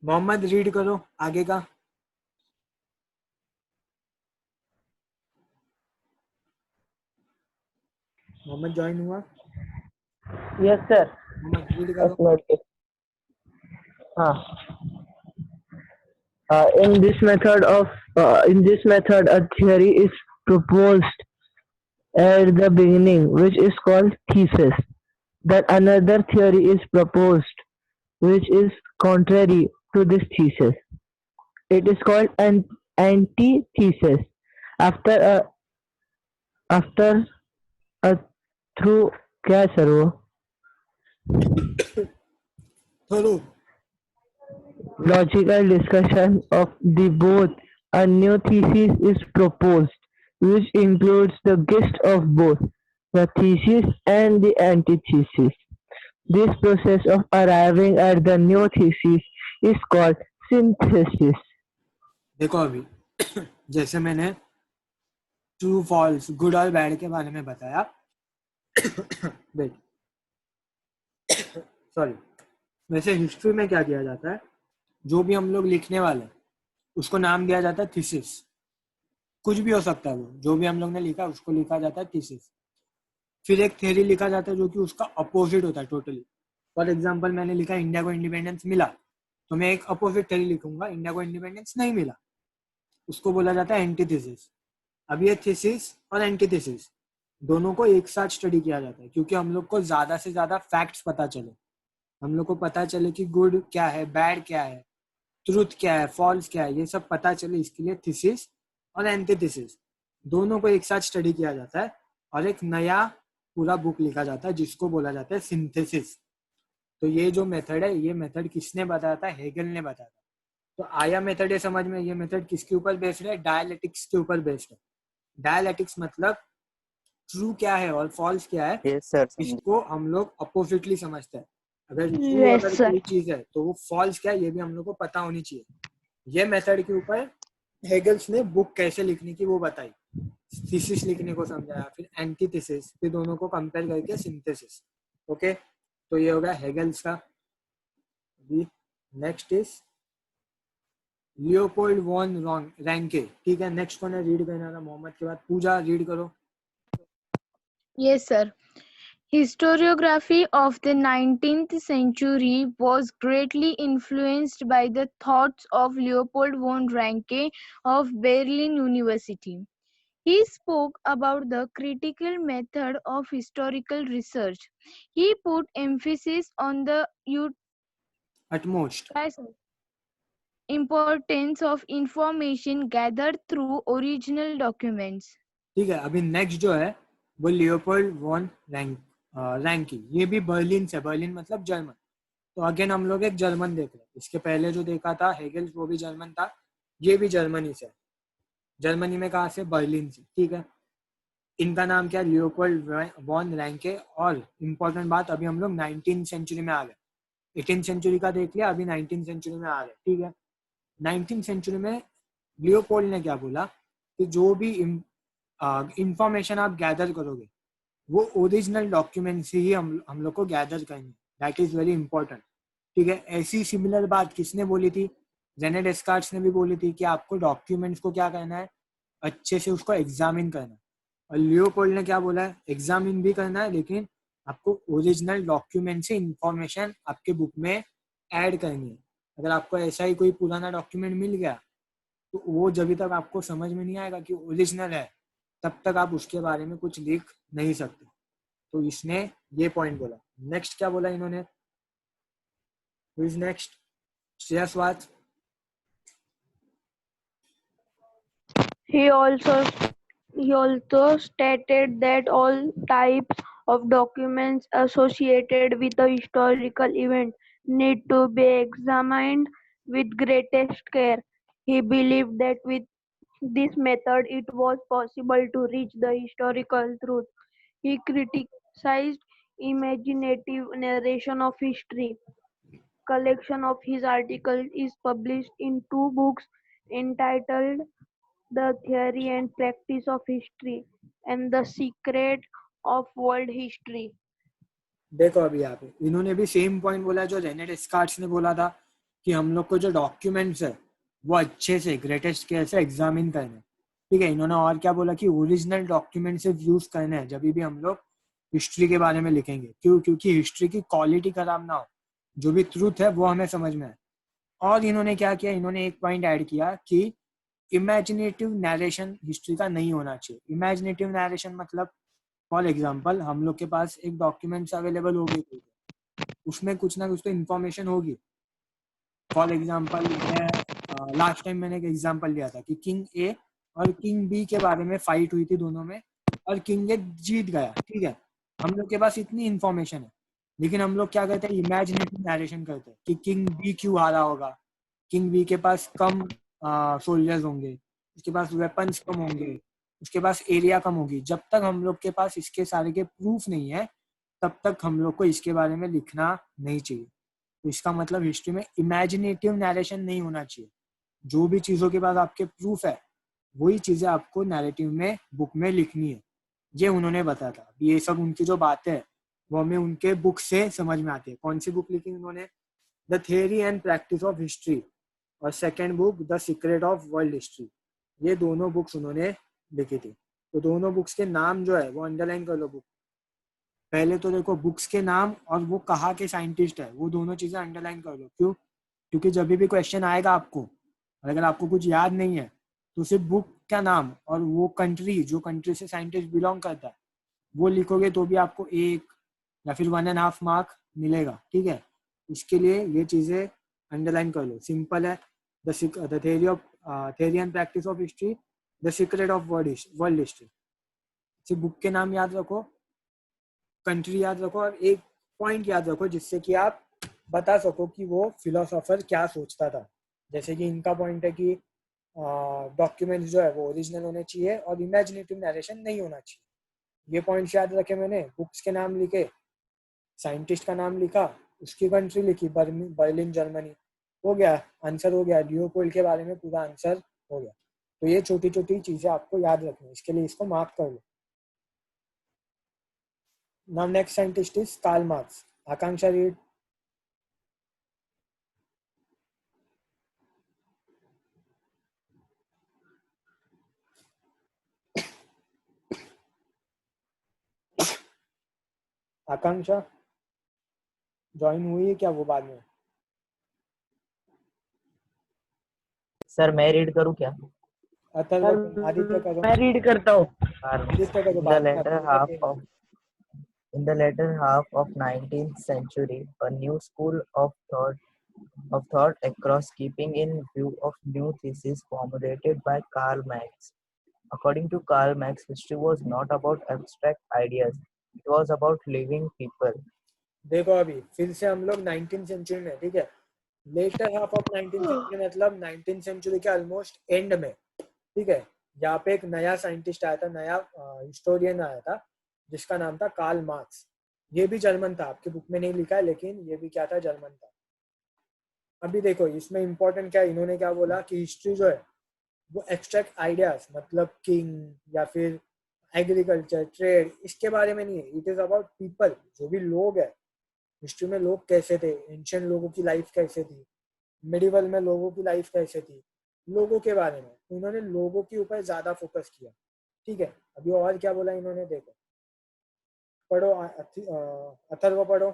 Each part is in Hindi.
मोहम्मद रीड करो आगे का। मोहम्मद ज्वाइन हुआ? Yes, sir. मोहम्मद रीड करो। Noted. In this method, a theory is proposed at the beginning, which is called thesis. Then another theory is proposed, which is contrary to this thesis. It is called an antithesis. After a after a through क्या है sir वो? थोड़ू। Logical discussion of the both, a new thesis is proposed, which includes the gist of both the thesis and the antithesis. This process of arriving at the new thesis is called synthesis. देखो अभी जैसे मैंने ट्रू फॉल्स गुड और बैड के बारे में बताया। Wait, sorry. वैसे हिस्ट्री में क्या किया जाता है, जो भी हम लोग लिखने वाले हैं उसको नाम दिया जाता है थीसिस। कुछ भी हो सकता है, वो जो भी हम लोग ने लिखा उसको लिखा जाता है थीसिस। फिर एक थ्योरी लिखा जाता है जो कि उसका अपोजिट होता है टोटली। फॉर एग्जाम्पल मैंने लिखा इंडिया को इंडिपेंडेंस मिला, तो मैं एक अपोजिट थ्योरी लिखूंगा, इंडिया को इंडिपेंडेंस नहीं मिला, उसको बोला जाता है एंटीथेसिस। अब ये थीसिस और एंटीथेसिस दोनों को एक साथ स्टडी किया जाता है, क्योंकि हम लोग को ज्यादा से ज्यादा फैक्ट्स पता चले, हम लोग को पता चले कि गुड क्या है, बैड क्या है, ट्रूथ क्या है, फॉल्स क्या है, ये सब पता चले, इसके लिए थीसिस और एंटीथेसिस दोनों को एक साथ स्टडी किया जाता है और एक नया पूरा बुक लिखा जाता है जिसको बोला जाता है सिंथेसिस। तो ये जो मेथड है, ये मेथड किसने बताया था? हेगल ने बताया था। तो आया मेथड है समझ में? ये मेथड किसके ऊपर बेस्ड है? डायलेक्टिक्स के ऊपर बेस्ड है। डायलेक्टिक्स मतलब ट्रू क्या है और फॉल्स क्या है, यस सर, इसको हम लोग अपोजिटली समझते हैं। अगर ट्रू Yes, अगर sir. कोई चीज है तो वो फॉल्स क्या है ये भी हम लोग को पता होनी चाहिए। ये मेथड के ऊपर हेगल्स ने बुक कैसे लिखने की वो बताई, थीसिस लिखने को समझाया, फिर एंटीथेसिस, फिर दोनों को कंपेयर करके सिंथेसिस। ओके, तो ये होगा हेगल्स का। Next is Leopold von Ranke. ठीक है, नेक्स्ट कौन है रीड करने वाला? मोहम्मद के बाद पूजा रीड करो। Yes, sir. Historiography of the 19th century was greatly influenced by the thoughts of Leopold von Ranke of Berlin University. He spoke about the critical method of historical research. He put emphasis on the utmost importance of information gathered through original documents. ठीक है, अभी नेक्स्ट जो है वो लियोपोल्ड वॉन रैंकी। ये भी बर्लिन से, बर्लिन मतलब जर्मन। तो अगेन हम लोग एक जर्मन देख रहे हैं। इसके पहले जो देखा था हेगल्स वो भी जर्मन था, ये भी जर्मनी से। जर्मनी में कहाँ से? बर्लिन से। ठीक है, इनका नाम क्या है? Leopold von Ranke. और इम्पोर्टेंट बात, अभी हम लोग 19th सेंचुरी में आ गए। 18th सेंचुरी का देख लिया, अभी 19th सेंचुरी में आ गए। ठीक है, 19th सेंचुरी में लियोपोल्ड ने क्या बोला कि जो भी इंफॉर्मेशन आप गैदर करोगे वो ओरिजिनल डॉक्यूमेंट से ही हम लोग को गैदर करनी है। That is very important. ठीक है, ऐसी सिमिलर बात किसने बोली थी? रेने डेस्कार्ट्स ने भी बोली थी कि आपको डॉक्यूमेंट्स को क्या करना है? अच्छे से उसको एग्जामिन करना है। और लियोपोल्ड ने क्या बोला है? एग्जामिन भी करना है, लेकिन आपको ओरिजिनल डॉक्यूमेंट से इंफॉर्मेशन आपके बुक में ऐड करनी है। अगर आपको ऐसा ही कोई पुराना डॉक्यूमेंट मिल गया तो वो जब तक आपको समझ में नहीं आएगा कि ओरिजिनल है, तब तक आप उसके बारे में कुछ लिख नहीं सकते। तो इसने ये पॉइंट बोला। नेक्स्ट क्या बोला इन्होंने? Who is next? श्रेयसवाद। He also stated that all types of documents associated with a historical event need to be examined with greatest care. He believed that with this method it was possible to reach the historical truth. He criticized imaginative narration of history. Collection of his articles is published in two books entitled The Theory and Practice of History and The Secret of World History. देखो अभी यहाँ पे इन्होंने भी सेम पॉइंट बोला जो रेने डेस्कार्ट्स ने बोला था कि हम लोग को जो डॉक्यूमेंट्स है वो अच्छे से ग्रेटेस्ट केयर से एग्जामिन करने हैं, ठीक है। इन्होंने और क्या बोला कि ओरिजिनल डॉक्यूमेंट से यूज करने हैं जब भी हम लोग हिस्ट्री के बारे में लिखेंगे। क्यों? क्योंकि हिस्ट्री की क्वालिटी खराब ना हो, जो भी ट्रूथ है वो हमें समझ में आए। और इन्होंने क्या किया, इन्होंने एक पॉइंट ऐड किया कि इमेजिनेटिव नरेशन हिस्ट्री का नहीं होना चाहिए। इमेजिनेटिव नरेशन मतलब फॉर एग्जाम्पल हम लोग के पास एक डॉक्यूमेंट्स अवेलेबल हो गई, उसमें कुछ ना कुछ तो इन्फॉर्मेशन होगी। फॉर एग्जाम्पल मैं लास्ट टाइम मैंने एक एग्जाम्पल लिया था कि किंग ए और किंग बी के बारे में फाइट हुई थी दोनों में, और किंग ए जीत गया, ठीक है। हम लोग के पास इतनी इन्फॉर्मेशन है, लेकिन हम लोग क्या करते हैं, इमेजिनेटिव नरेशन करते हैं कि किंग बी क्यों हारा होगा, किंग बी के पास कम सोल्जर्स होंगे, उसके पास वेपन्स कम होंगे, उसके पास एरिया कम होगी। जब तक हम लोग के पास इसके सारे के प्रूफ नहीं है तब तक हम लोग को इसके बारे में लिखना नहीं चाहिए। तो इसका मतलब हिस्ट्री में इमेजिनेटिव नरेशन नहीं होना चाहिए। जो भी चीजों के पास आपके प्रूफ है वही चीजें आपको नैरेटिव में बुक में लिखनी है। ये उन्होंने बताया था। ये सब उनकी जो बातें हैं वो हमें उनके बुक से समझ में आती है। कौन सी बुक लिखी उन्होंने? The theory and practice of history, और second book the secret of world history. ये दोनों बुक्स उन्होंने लिखी थी। तो दोनों बुक्स के नाम जो है वो अंडरलाइन कर लो बुक। पहले तो देखो बुक्स के नाम और वो कहाँ के साइंटिस्ट है वो दोनों चीजें अंडरलाइन कर लो। क्यों? क्योंकि जब भी क्वेश्चन आएगा आपको, और अगर आपको कुछ याद नहीं है तो सिर्फ बुक का नाम और वो कंट्री, जो कंट्री से साइंटिस्ट बिलोंग करता है, वो लिखोगे तो भी आपको 1 या फिर 1.5 मार्क मिलेगा, ठीक है। इसके लिए ये चीजें अंडरलाइन कर लो, सिंपल है। The theory and practice of history, the secret of world history. सिर्फ बुक के नाम याद रखो, कंट्री याद रखो, और एक पॉइंट याद रखो जिससे कि आप बता सको कि वो फिलोसोफर क्या सोचता था। जैसे कि इनका पॉइंट है कि डॉक्यूमेंट्स जो है वो ओरिजिनल होने चाहिए और इमेजिनेटिव नरेशन नहीं होना चाहिए। ये पॉइंट्स याद रखे मैंने। बुक्स के नाम लिखे, साइंटिस्ट का नाम लिखा, उसकी कंट्री लिखी, बर्लिन जर्मनी, हो गया आंसर, हो गया। लियोपोल्ड के बारे में पूरा आंसर हो गया। तो ये छोटी छोटी चीजें आपको याद रखनी है, इसके लिए इसको मार्क कर लो। Now next scientist is Karl Marx. Akanksha, read. Akanksha join हुई है क्या वो बाद में? सर मैं रीड करूं क्या? अथर्व, आदित्य करो। मैं रीड करता हूँ। आदित्य करो In the बाद में। latter half of in the latter half of 19th century, a new school of thought across keeping in view of new thesis formulated by Karl Marx. According to Karl Marx, history was not about abstract ideas; it was about living people. देखो अभी फिर से हम लोग 19th सेंचुरी में, ठीक है। Letter half of 19th century मतलब 19th सेंचुरी के ऑलमोस्ट एंड में, ठीक है। यहाँ पे एक नया साइंटिस्ट आया था, नया हिस्टोरियन आया था जिसका नाम था कार्ल मार्क्स। ये भी जर्मन था, आपकी बुक में नहीं लिखा है लेकिन ये भी क्या था, जर्मन था। अभी देखो इसमें इंपॉर्टेंट क्या है, इन्होंने क्या बोला कि हिस्ट्री जो है वो एब्स्ट्रैक्ट आइडियाज मतलब किंग या फिर एग्रीकल्चर, ट्रेड, इसके बारे में नहीं है। इट इज अबाउट पीपल, जो भी लोग है हिस्ट्री में, लोग कैसे थे, एंशियंट लोगों की लाइफ कैसे थी, मिडिवल में लोगों की लाइफ कैसे थी, लोगों के बारे में। उन्होंने लोगों के ऊपर ज्यादा फोकस किया, ठीक है। अभी और क्या बोला इन्होंने, देखो पढ़ो, अथर्व पढ़ो।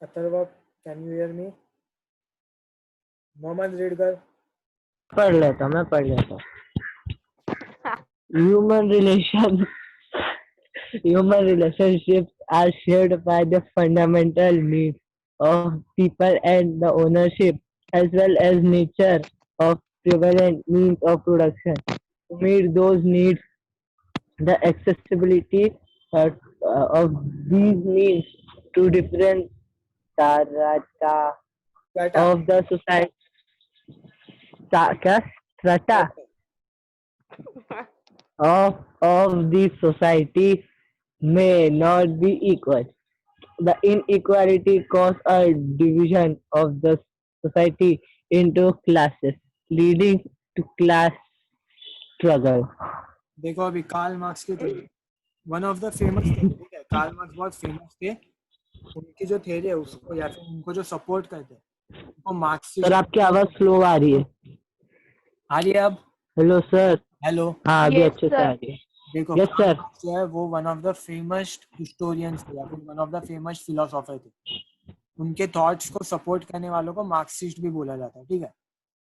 Atharva, can you hear me? Mohammad read कर। पढ़ लेता हूँ, मैं पढ़ लेता हूँ। Human relation, human relationships are shaped by the fundamental needs of people and the ownership, as well as nature of prevalent means of production. To meet those needs, the accessibility uh, of these means to different strata बेटा of the society, क्या strata of the society may not be equal. The inequality causes a division of the society into classes, leading to class struggle. देखो अभी कार्ल मार्क्स की थी, वन ऑफ द फेमस थे, ठीक है, कार्ल मार्क्स बहुत फेमस थे, उनकी जो थ्योरी है उसको या फिर उनको जो सपोर्ट करते हैं उनको सर मार्क्सिस्ट। आपकी आवाज स्लो आ रही है। आ रही है अब? Hello sir. हेलो। हाँ अभी Yes, अच्छे से आ sir. रही है। देखो यस कार्ल सर। मार्क्स जो है वो one of the famous historians थे या फिर one of the famous philosopher थे। उनके थॉट्स को सपोर्ट करने वालों को मार्क्सिस्ट भी बोला जाता है, ठीक है।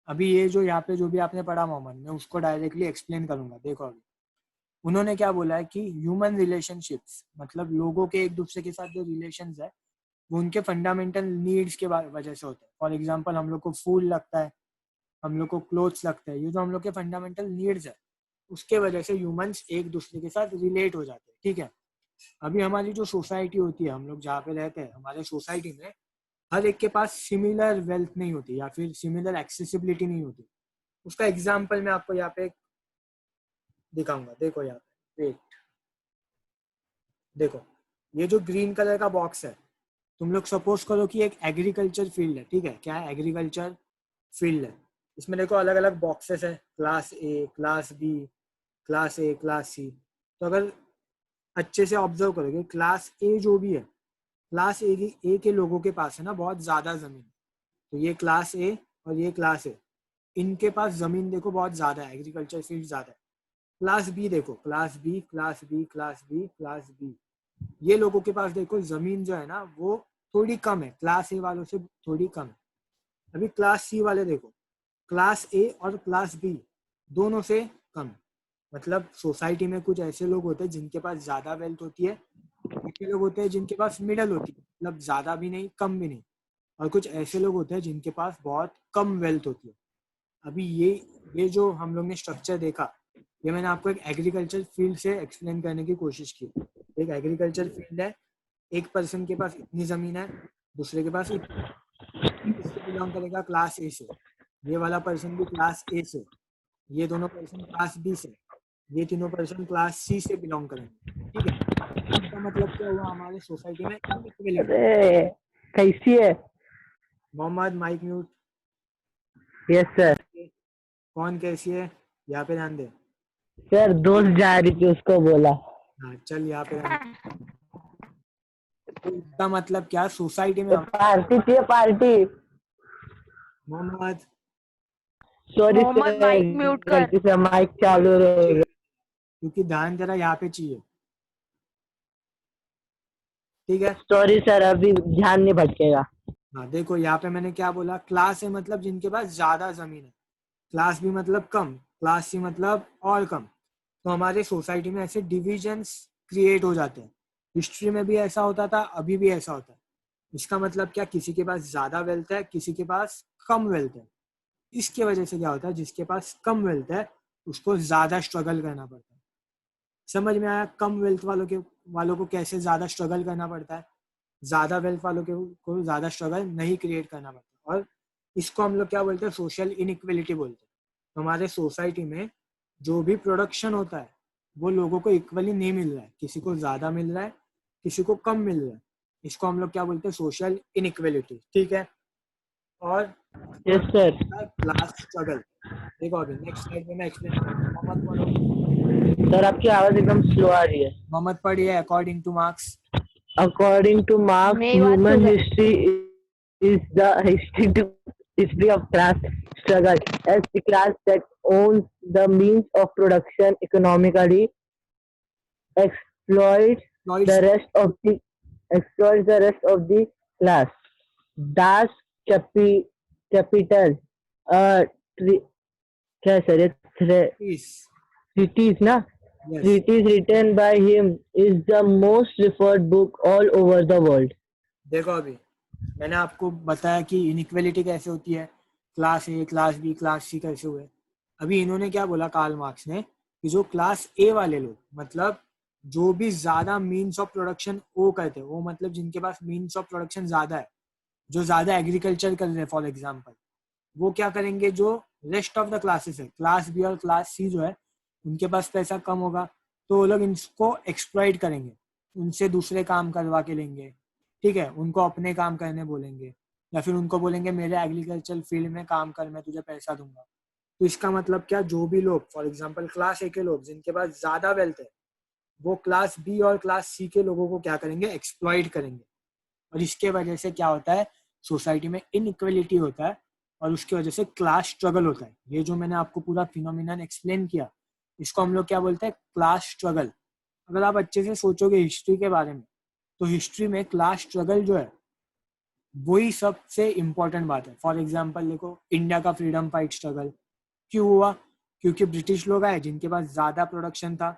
अभी ये जो यहाँ पे जो भी आपने पढ़ा मोहम्मद, मैं उसको डायरेक्टली एक्सप्लेन करूंगा। देखो अभी उन्होंने क्या बोला है कि ह्यूमन रिलेशनशिप्स मतलब लोगों के एक दूसरे के साथ जो रिलेशंस है वो उनके फंडामेंटल नीड्स के वजह से होते हैं। फॉर एग्जांपल हम लोग को फूड लगता है, हम लोग को क्लोथ्स लगता है, ये जो हम लोग के फंडामेंटल नीड्स है उसके वजह से ह्यूमंस एक दूसरे के साथ रिलेट हो जाते हैं, ठीक है। अभी हमारी जो सोसाइटी होती है, हम लोग जहाँ पे रहते हैं, हमारे सोसाइटी में हर एक के पास सिमिलर वेल्थ नहीं होती या फिर सिमिलर एक्सेसिबिलिटी नहीं होती। उसका एग्जाम्पल मैं आपको यहाँ पे दिखाऊंगा। देखो यहाँ पे वेट, देखो ये जो ग्रीन कलर का बॉक्स है, तुम लोग सपोज करो कि एक एग्रीकल्चर फील्ड है, ठीक है। क्या है? एग्रीकल्चर फील्ड है। इसमें देखो अलग अलग बॉक्सेस है, class A, class B, class A, class C. तो अगर अच्छे से ऑब्जर्व करोगे, क्लास ए जो भी है, क्लास ए के लोगों के पास है ना बहुत ज़्यादा ज़मीन। तो ये क्लास ए और ये क्लास ए, इनके पास ज़मीन देखो बहुत ज़्यादा है, एग्रीकल्चर फील्ड ज़्यादा है। क्लास बी देखो, class B, class B, class B, class B, ये लोगों के पास देखो ज़मीन जो है ना वो थोड़ी कम है, क्लास ए वालों से थोड़ी कम है। अभी क्लास सी वाले देखो, क्लास ए और क्लास बी दोनों से कम। मतलब सोसाइटी में कुछ ऐसे लोग होते हैं जिनके पास ज़्यादा वेल्थ होती है, ऐसे लोग होते हैं जिनके पास मिडल होती है, मतलब ज़्यादा भी नहीं कम भी नहीं, और कुछ ऐसे लोग होते हैं जिनके पास बहुत कम वेल्थ होती है। अभी ये जो हम लोग ने स्ट्रक्चर देखा, ये मैंने आपको एक एग्रीकल्चर फील्ड से एक्सप्लेन करने की कोशिश की। एक एग्रीकल्चर फील्ड है, एक पर्सन के पास इतनी ज़मीन है, दूसरे के पास इतनी। ये किससे बिलोंग करेगा? क्लास ए से। ये वाला पर्सन भी क्लास ए से, ये दोनों पर्सन क्लास बी से, ये तीनों पर्सन क्लास सी से बिलोंग करेंगे, ठीक है। इनका मतलब क्या हुआ हमारे सोसाइटी में? इनइक्वलिटी। अरे कैसी है? Mohammad mike mute. Yes sir. कौन कैसी है? यहाँ पे ध्यान दे। सर दोस्त जा रही थी उसको बोला। हाँ चल यहाँ पे ध्यान दे। तो इसका मतलब क्या? सोसाइटी में ये पार्टी थी party. Mohammad sorry Mohammad sir, mike mute कर. गलती से माइक चालू रहेगा। क्योंकि ध्यान तेरा यहाँ पे चाहिए, ठीक है। सॉरी सर, अभी ध्यान नहीं भटकेगा। हाँ देखो यहाँ पे मैंने क्या बोला, क्लास ए मतलब जिनके पास ज्यादा जमीन है, क्लास बी मतलब कम, क्लास सी मतलब और कम। तो हमारे सोसाइटी में ऐसे डिविजन्स क्रिएट हो जाते हैं। हिस्ट्री में भी ऐसा होता था, अभी भी ऐसा होता है। इसका मतलब क्या? किसी के पास ज्यादा वेल्थ है, किसी के पास कम वेल्थ है। इसके वजह से क्या होता है, जिसके पास कम वेल्थ है उसको ज्यादा स्ट्रगल करना पड़ता है। समझ में आया? कम वेल्थ वालों को कैसे ज्यादा स्ट्रगल करना पड़ता है, ज्यादा वेल्थ वालों को ज्यादा स्ट्रगल नहीं क्रिएट करना पड़ता। और इसको हम लोग क्या बोलते हैं? सोशल इनइक्वलिटी बोलते हैं। तो हमारे सोसाइटी में जो भी प्रोडक्शन होता है वो लोगों को इक्वली नहीं मिल रहा है, किसी को ज्यादा मिल रहा है, किसी को कम मिल रहा है। इसको हम लोग क्या बोलते हैं? सोशल इनइक्वलिटी, ठीक है। और यस सर। Class struggle. देखो अभी नेक्स्ट स्लाइड में मैं एक्सप्लेन करूंगा। मोहम्मद पढ़ो। सर आपकी आवाज एकदम स्लो आ रही है। मोहम्मद पढ़िए। According two marks, According to Marx, मेरी बात human सुन रहा है. history is the history of class struggle, as the class that owns the means of production economically exploits the rest of the class. Das capital, uh, tre- क्या है सर ये treatise ना? Yes. Treatise written by him is the most referred book all over the world. देखो अभी मैंने आपको बताया कि इनइक्वलिटी कैसे होती है, class A, class B, class C कैसे हुए। अभी इन्होंने क्या बोला कार्ल मार्क्स ने, कि जो क्लास ए वाले लोग, मतलब जो भी ज्यादा मीन्स ऑफ प्रोडक्शन वो करते हैं, वो मतलब जिनके पास मीन्स ऑफ प्रोडक्शन ज्यादा है, जो ज्यादा एग्रीकल्चर कर रहे हैं फॉर एग्जाम्पल, वो क्या करेंगे? जो रेस्ट ऑफ द क्लासेस है, क्लास बी और क्लास सी जो है, उनके पास पैसा कम होगा, तो वो लोग इसको एक्सप्लॉइट करेंगे, उनसे दूसरे काम करवा के लेंगे, ठीक है। उनको अपने काम करने बोलेंगे, या फिर उनको बोलेंगे मेरे एग्रीकल्चर फील्ड में काम कर, मैं तुझे पैसा दूंगा। तो इसका मतलब क्या? जो भी लोग फॉर एग्जाम्पल क्लास ए के लोग जिनके पास ज्यादा वेल्थ है, वो क्लास बी और क्लास सी के लोगों को क्या करेंगे, एक्सप्लॉइट करेंगे। और इसके वजह से क्या होता है, सोसाइटी में इनइक्वलिटी होता है और उसकी वजह से क्लास स्ट्रगल होता है। ये जो मैंने आपको पूरा फिनोमिनन एक्सप्लेन किया, इसको हम लोग क्या बोलते हैं, क्लास स्ट्रगल। अगर आप अच्छे से सोचोगे हिस्ट्री के बारे में, तो हिस्ट्री में क्लास स्ट्रगल जो है वही सबसे इम्पोर्टेंट बात है। फॉर एग्जाम्पल देखो, इंडिया का फ्रीडम फाइट स्ट्रगल क्यों हुआ, क्योंकि ब्रिटिश लोग आए जिनके पास ज्यादा प्रोडक्शन था,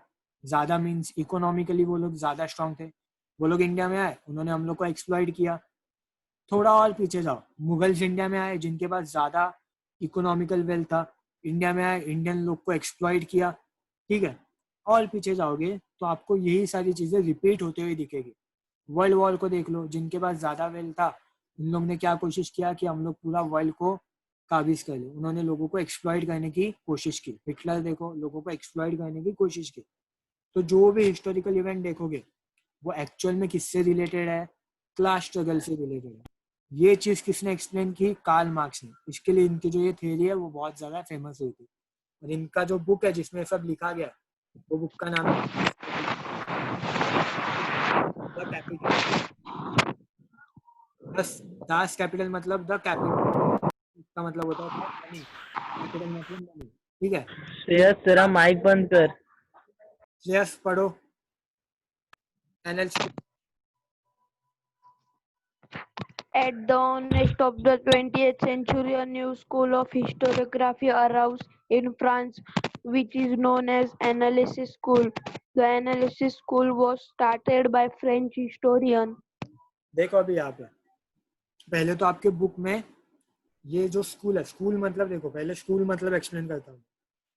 ज्यादा मीन्स इकोनॉमिकली वो लोग ज्यादा स्ट्रांग थे। वो लोग इंडिया में आए, उन्होंने हम लोग को एक्सप्लॉइट किया। थोड़ा और पीछे जाओ, मुगल्स इंडिया में आए जिनके पास ज्यादा इकोनॉमिकल वेल्थ था, इंडिया में आए, इंडियन लोग को एक्सप्लॉइट किया। ठीक है, और पीछे जाओगे तो आपको यही सारी चीजें रिपीट होते हुए दिखेगी। वर्ल्ड वॉर को देख लो, जिनके पास ज्यादा वेल्थ था उन लोग ने क्या कोशिश किया कि हम लोग पूरा वर्ल्ड को काबिज कर ले, उन्होंने लोगों को एक्सप्लॉइट करने की कोशिश की। हिटलर देखो, लोगों को एक्सप्लॉइट करने की कोशिश की। तो जो भी हिस्टोरिकल इवेंट देखोगे वो एक्चुअल में किससे रिलेटेड है, क्लास स्ट्रगल से रिलेटेड है। ये चीज किसने एक्सप्लेन की, कार्ल मार्क्स ने। इसके लिए इनकी जो ये थ्योरी है वो बहुत ज्यादा फेमस हुई थी। और इनका जो बुक है जिसमें सब लिखा गया है, वो बुक का नाम है द कैपिटल। दास कैपिटल मतलब द कैपिटल, इसका मतलब होता है मनी, कैपिटल मतलब मनी। ठीक है, श्रेयस तेरा माइक बंद कर। श्रेयस पढ़ो NL. At the onset of the 20th century, a new school of historiography arose in France, which is known as Analysis School. The Analysis School was started by French historian. देखो अभी यहाँ पे पहले तो आपके बुक में ये जो स्कूल है, स्कूल मतलब देखो, पहले स्कूल मतलब एक्सप्लेन करता हूँ।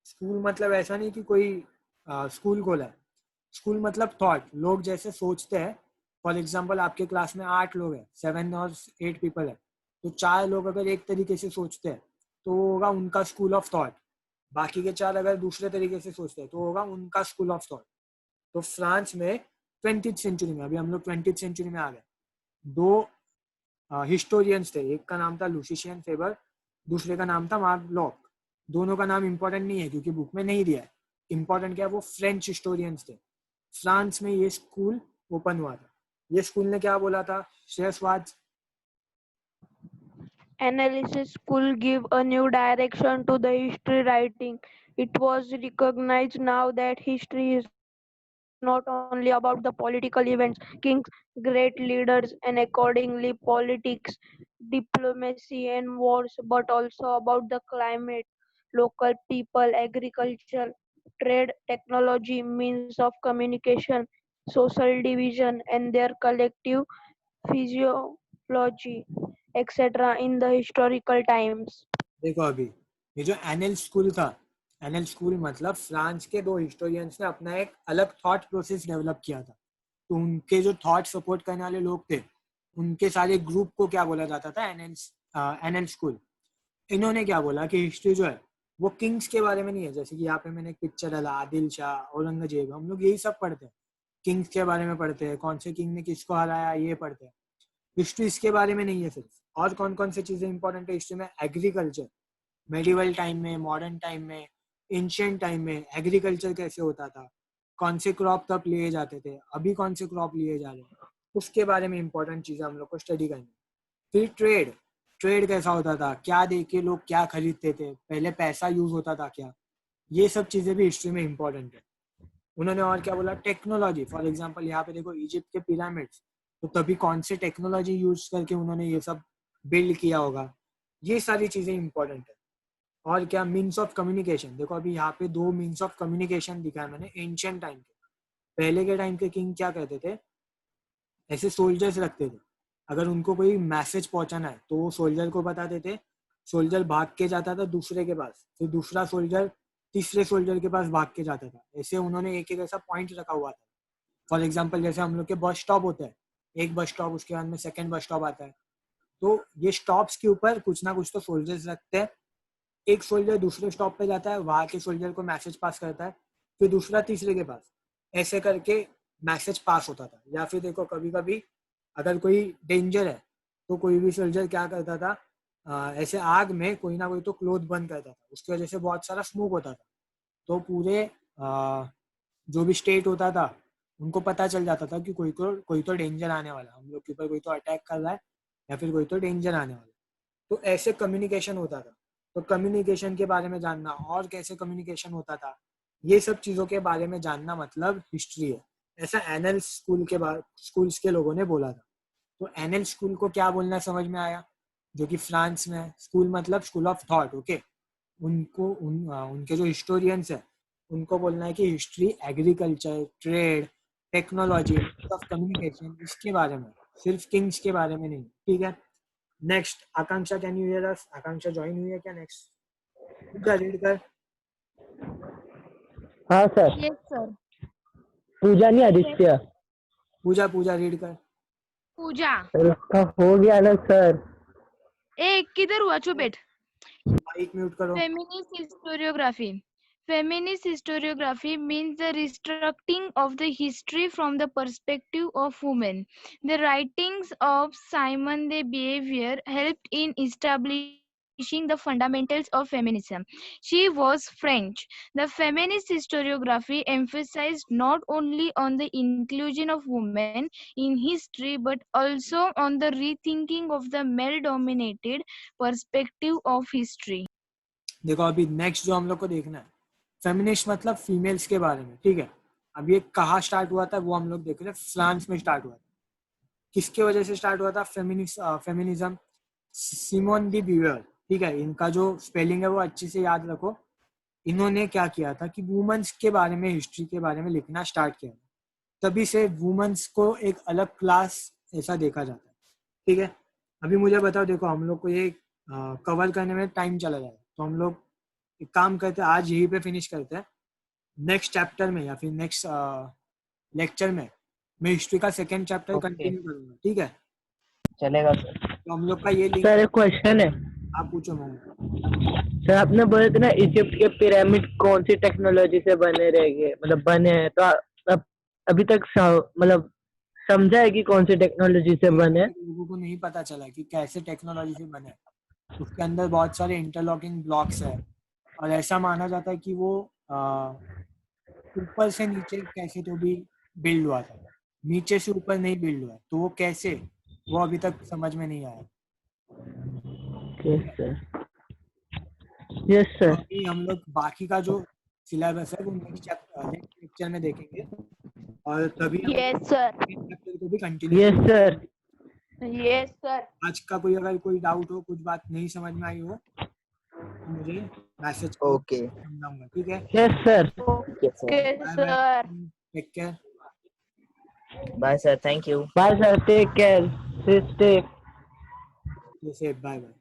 स्कूल मतलब ऐसा नहीं कि कोई स्कूल खोला है। स्कूल मतलब थॉट, लोग जैसे सोचते हैं। फॉर एग्जाम्पल आपके क्लास में 8 लोग हैं, 7 और 8 पीपल है, तो 4 लोग अगर एक तरीके से सोचते हैं तो वो होगा उनका स्कूल ऑफ थॉट। बाकी के 4 अगर दूसरे तरीके से सोचते हैं तो होगा उनका स्कूल ऑफ थॉट। तो फ्रांस में 20th सेंचुरी में, अभी हम लोग 20th सेंचुरी में आ गए, 2 हिस्टोरियंस थे। एक का नाम था लुसिशियन फेबर, दूसरे का नाम था मार्क ब्लॉक। दोनों का नाम इंपॉर्टेंट नहीं है क्योंकि बुक में नहीं दिया है। इंपॉर्टेंट क्या है, वो फ्रेंच हिस्टोरियंस थे। फ्रांस में ये स्कूल ओपन हुआ था। ये स्कूल ने क्या बोला था, श्रेयसवाद? Analysis School give a new direction to the history writing. It was recognized now that history is not only about the political events, kings, great leaders, and accordingly politics, diplomacy, and wars, but also about the climate, local people, agriculture, trade, technology, means of communication, social division, and their collective physiology, etc. in the historical times. देखो अभी ये जो एनएल स्कूल था, एनएल स्कूल मतलब फ्रांस के 2 हिस्टोरियंस ने अपना एक अलग थॉट प्रोसेस डेवलप किया था। तो उनके जो थॉट सपोर्ट करने वाले लोग थे, उनके सारे ग्रुप को क्या बोला जाता था, एनएल स्कूल। इन्होंने क्या बोला कि हिस्ट्री जो है वो किंग्स के बारे में नहीं है। जैसे कि यहाँ पे मैंने एक पिक्चर डाला, आदिल शाह, औरंगजेब, हम लोग यही सब पढ़ते हैं, किंग्स के बारे में पढ़ते हैं, कौन से किंग ने किसको हराया ये पढ़ते हैं। हिस्ट्री इसके बारे में नहीं है सिर्फ। और कौन कौन सी चीजें इंपॉर्टेंट है हिस्ट्री में, एग्रीकल्चर, मेडिवल टाइम में, मॉडर्न टाइम में, एंशिएंट टाइम में एग्रीकल्चर कैसे होता था, कौन से क्रॉप तब लिए जाते थे, अभी कौन से क्रॉप लिए जा रहे हैं, उसके बारे में इंपॉर्टेंट चीजें हम लोग को स्टडी करनी। फिर ट्रेड, ट्रेड कैसा होता था, क्या दे के लोग क्या खरीदते थे, पहले पैसा यूज होता था क्या, ये सब चीजें भी हिस्ट्री में इंपॉर्टेंट है। उन्होंने और क्या बोला, टेक्नोलॉजी। फॉर एग्जांपल यहाँ पे देखो इजिप्ट के पिरामिड्स, तो तभी कौन से टेक्नोलॉजी यूज करके उन्होंने ये सब बिल्ड किया होगा, ये सारी चीजें इंपॉर्टेंट है। और क्या, मीन्स ऑफ कम्युनिकेशन। देखो अभी यहाँ पे 2 मीन्स ऑफ कम्युनिकेशन दिखाया मैंने एंशिएंट टाइम के। पहले के टाइम के किंग क्या कहते थे, ऐसे सोल्जर्स रखते थे, अगर उनको कोई मैसेज पहुंचाना है तो वो सोल्जर को बताते थे, सोल्जर भाग के जाता था दूसरे के पास, फिर दूसरा सोल्जर तीसरे सोल्जर के पास भाग के जाता था। ऐसे उन्होंने एक एक ऐसा पॉइंट रखा हुआ था। फॉर एग्जाम्पल जैसे हम लोग के बस स्टॉप होता है, एक बस स्टॉप, उसके बाद में सेकंड बस स्टॉप आता है, तो ये स्टॉप्स के ऊपर कुछ ना कुछ तो सोल्जर्स रखते हैं। एक सोल्जर दूसरे स्टॉप पे जाता है, वहां के सोल्जर को मैसेज पास करता है, फिर दूसरा तीसरे के पास, ऐसे करके मैसेज पास होता था। या फिर देखो कभी कभी अगर कोई डेंजर है तो कोई भी सोल्जर क्या करता था, ऐसे आग में कोई ना कोई तो क्लोथ बंद करता था, उसकी वजह से बहुत सारा स्मोक होता था। तो पूरे जो भी स्टेट होता था उनको पता चल जाता था कि कोई तो डेंजर आने वाला है, हम लोग के ऊपर कोई तो अटैक कर रहा है या फिर कोई तो डेंजर आने वाला है। तो ऐसे कम्युनिकेशन होता था। तो कम्युनिकेशन के बारे में जानना और कैसे कम्युनिकेशन होता था, ये सब चीज़ों के बारे में जानना मतलब हिस्ट्री है। ऐसा एनएल स्कूल्स के लोगों ने बोला था। तो एनएल स्कूल को क्या बोलना समझ में आया, जो कि फ्रांस में है। स्कूल मतलब स्कूल ऑफ थॉट, ओके। उनके जो हिस्टोरियंस है उनको बोलना है कि history agriculture, trade, technology, of communication, इसके बारे में, सिर्फ किंग्स के बारे में नहीं, ठीक है। Next Akanksha, can you here us? Akanksha join हुई है क्या? नेक्स्ट पूजा रीड कर। हाँ सर। Yes, sir. पूजा नहीं, आदित्य। पूजा रीड कर। पूजा, सर उसका हो गया ना सर। किधर हुआ? चुप बैठ। माइक म्यूट करो। Feminist historiography. Feminist historiography means the reconstructing of the history from the perspective of women. The writings of Simone de Beauvoir helped in establishing the fundamentals of feminism. She was French. The feminist historiography emphasized not only on the inclusion of women in history but also on the rethinking of the male-dominated perspective of history. देखो अभी नेक्स्ट जो हम लोग को देखना है, फेमिनिस्ट मतलब फीमेल्स के बारे में, ठीक है। अब ये कहाँ स्टार्ट हुआ था वो हम लोग देख रहे हैं। फ्रांस में स्टार्ट हुआ था। किसके वजह से स्टार्ट हुआ था फेमिनिज्म? सिमोन डी ब्यूवर, ठीक है। इनका जो स्पेलिंग है वो अच्छे से याद रखो। इन्होंने क्या किया था कि वुमेन्स के बारे में, हिस्ट्री के बारे में लिखना स्टार्ट किया। तभी से वुमेन्स को एक अलग क्लास ऐसा देखा जाता है, ठीक है। अभी मुझे बताओ, देखो हम लोग को ये कवर करने में टाइम चला जाएगा, तो हम लोग एक काम करते हैं, आज यहीं पे फिनिश करते हैं। नेक्स्ट चैप्टर में या फिर नेक्स्ट लेक्चर में मैं हिस्ट्री का सेकेंड चैप्टर Okay. कंटिन्यू करूंगा, ठीक है। चलेगा सर। तो हम लोग का ये लिंक, सर एक क्वेश्चन है। आप पूछो। मैं सर आपने बोले थे ना इजिप्ट के पिरामिड कौन सी टेक्नोलॉजी से बने रहेंगे, मतलब बने हैं, तो अभी तक मतलब समझा है कि कौन सी टेक्नोलॉजी से बने? लोगों को नहीं पता चला कि कैसे टेक्नोलॉजी से बने। उसके अंदर बहुत सारे इंटरलॉकिंग ब्लॉक्स है और ऐसा माना जाता है कि वो ऊपर से नीचे कैसे तो भी बिल्ड हुआ था, नीचे से ऊपर नहीं बिल्ड हुआ। तो वो कैसे, वो अभी तक समझ में नहीं आया। Yes sir. यस तो सर। अभी हम लोग बाकी का जो सिलेबस है वो नेक्स्ट लेक्चर में देखेंगे और तभी हम Yes, sir. चैप्टर को भी continue. Yes sir. Yes, sir. आज का कोई अगर कोई डाउट हो, कुछ बात नहीं समझ में आई हो तो मुझे मैसेज करो, Okay. समझाऊंगा, ठीक है। Yes sir. Okay, sir. Okay, bye sir. Bye, take care. Bye, sir. Thank you. Bye sir, take care, stay. Bye bye.